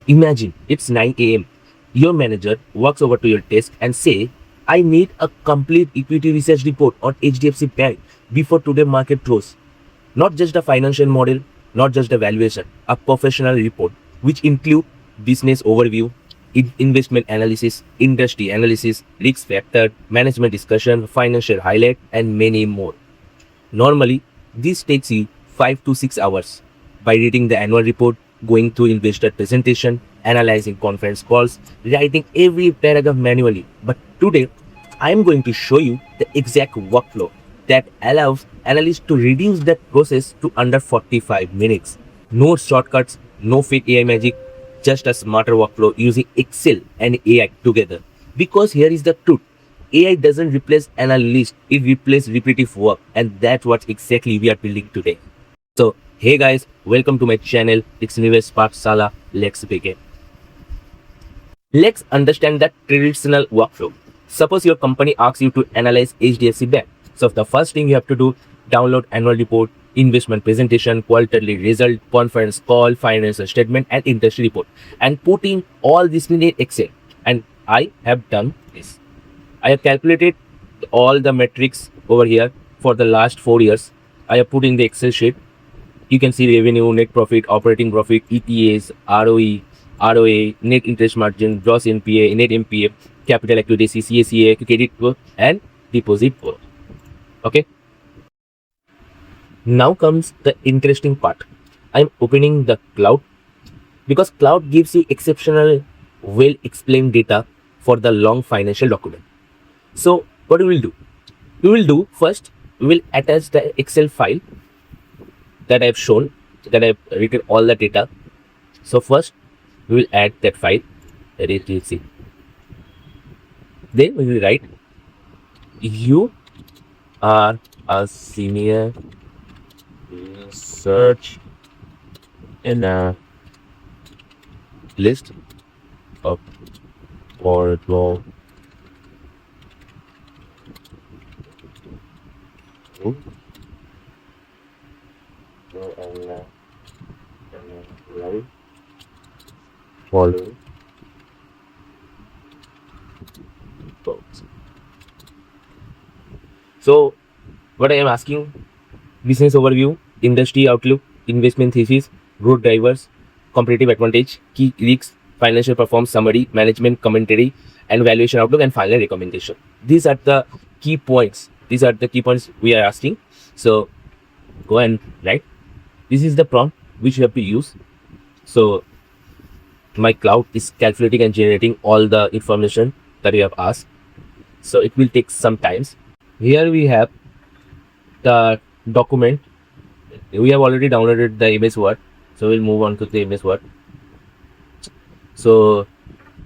Imagine it's 9 a.m. Your manager walks over to your desk and say, I need a complete equity research report on HDFC Bank before today market close. Not just a financial model, not just a valuation, a professional report which include business overview, investment analysis, industry analysis, risk factor, management discussion, financial highlight, and many more. Normally, this takes you 5 to 6 hours by reading the annual report, going through investor presentation, analyzing conference calls, writing every paragraph manually. But today, I am going to show you the exact workflow that allows analysts to reduce that process to under 45 minutes. No shortcuts, no fake AI magic, just a smarter workflow using Excel and AI together. Because here is the truth. AI doesn't replace analysts, it replaces repetitive work, and that's what exactly we are building today. So, hey guys, welcome to my channel. It's Nivesh Sala. Let's begin. Let's understand the traditional workflow. Suppose your company asks you to analyze HDFC Bank. So the first thing you have to do, download annual report, investment presentation, quarterly result, conference call, financial statement, and industry report, and put in all this in Excel. And I have done this. I have calculated all the metrics over here for the last 4 years. I have put in the Excel sheet. You can see revenue, net profit, operating profit, EPS, ROE, ROA, net interest margin, gross NPA, net NPA, capital accuracy, CACA, credit growth, and deposit growth. Okay. Now comes the interesting part. I'm opening the cloud because cloud gives you exceptional, well explained data for the long financial document. So what we will do? We will do first, we will attach the Excel file that I have shown, that I have written all the data. So first we will add that file, that is DC. Then we will write, you are a senior research in a list of portfolio following folks. So what I am asking, business overview, industry outlook, investment thesis, growth drivers, competitive advantage, key risks, financial performance summary, management commentary, and valuation outlook, and final recommendation. These are the key points. These are the key points we are asking. So go and write. This is the prompt which you have to use. So my cloud is calculating and generating all the information that you have asked. So it will take some time. Here we have the document. We have already downloaded the MS Word. So we'll move on to the MS Word. So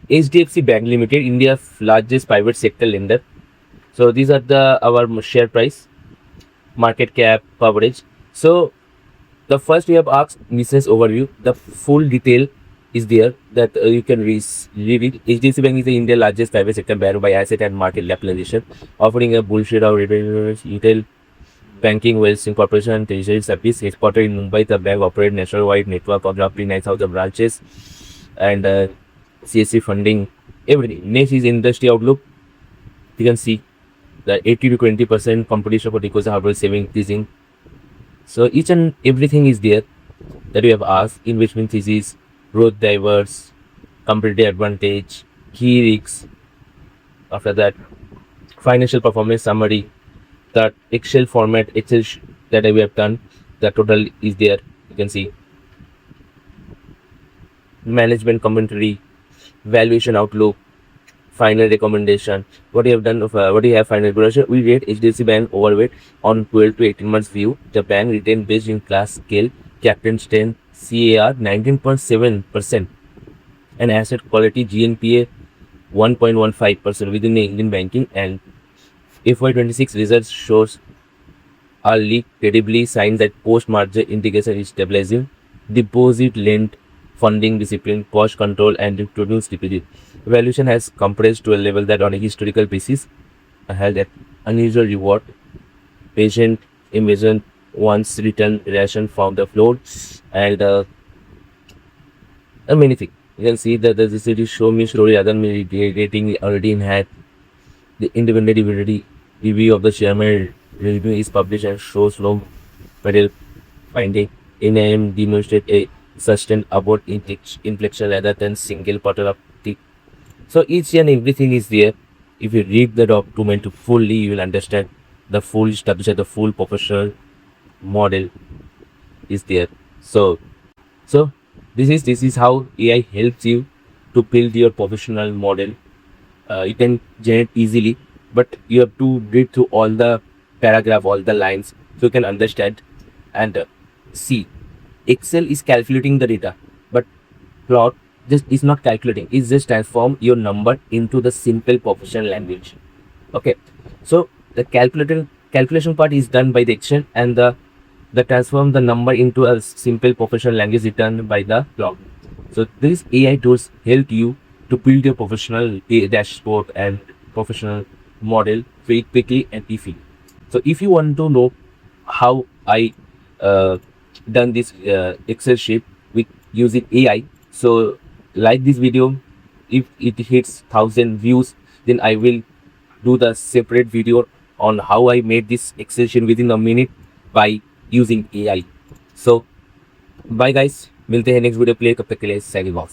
HDFC Bank Limited, India's largest private sector lender. So these are our share price, market cap, coverage. So the first we have asked business overview. The full detail is there that you can read it. HDFC Bank is the India's largest private sector bank by asset and market capitalization, offering a bullshit of retail banking, wealth corporation, and treasury service. Headquartered in Mumbai, the bank operates nationwide network of roughly 9,000 branches and CSC funding, everything. Next is industry outlook. You can see the 80 to 20% competition for deposit hardware saving increasing. So each and everything is there that we have asked. Investment thesis, growth drivers, competitive advantage, key risks. After that, financial performance summary, the Excel format, that we have done, the total is there. You can see management commentary, valuation outlook, final recommendation. What you have done, what you have final recommendation. We rate HDFC Bank overweight on 12 to 18 months view. The bank retained based in class scale, captain's 10, CAR 19.7%, and asset quality GNPA 1.15% within the Indian banking, and FY26 results shows early credibly signs that post-merger integration is stabilizing, deposit lend funding discipline, cost control, and reduce deposit. Valuation has compressed to a level that on a historical basis held at unusual reward. Patient investment once return reaction from the floor, and many things. You can see that the city show me slowly other me rating already in hand. The independent review of the chairman review is published and shows no material finding in aim demonstrate a sustained upward inflection rather than single bottle of tea. So each and everything is there. If you read the document fully, you will understand the full structure, the full professional model is there. So this is how AI helps you to build your professional model. You can generate easily, but you have to read through all the paragraph, all the lines, so you can understand and see. Excel is calculating the data, but plot just is not calculating. It's just transform your number into the simple professional language. Okay, so the calculation part is done by the Excel, and the transform the number into a simple professional language is done by the plot. So these AI tools help you to build your professional dashboard and professional model very quickly and easily. So if you want to know how I uh, done this Excel sheet with using AI, so like this video, if it hits 1,000 views, then I will do the separate video on how I made this Excel sheet within a minute by using AI. So bye guys, मिलते हैं next video play, कब तक के लिए signing off.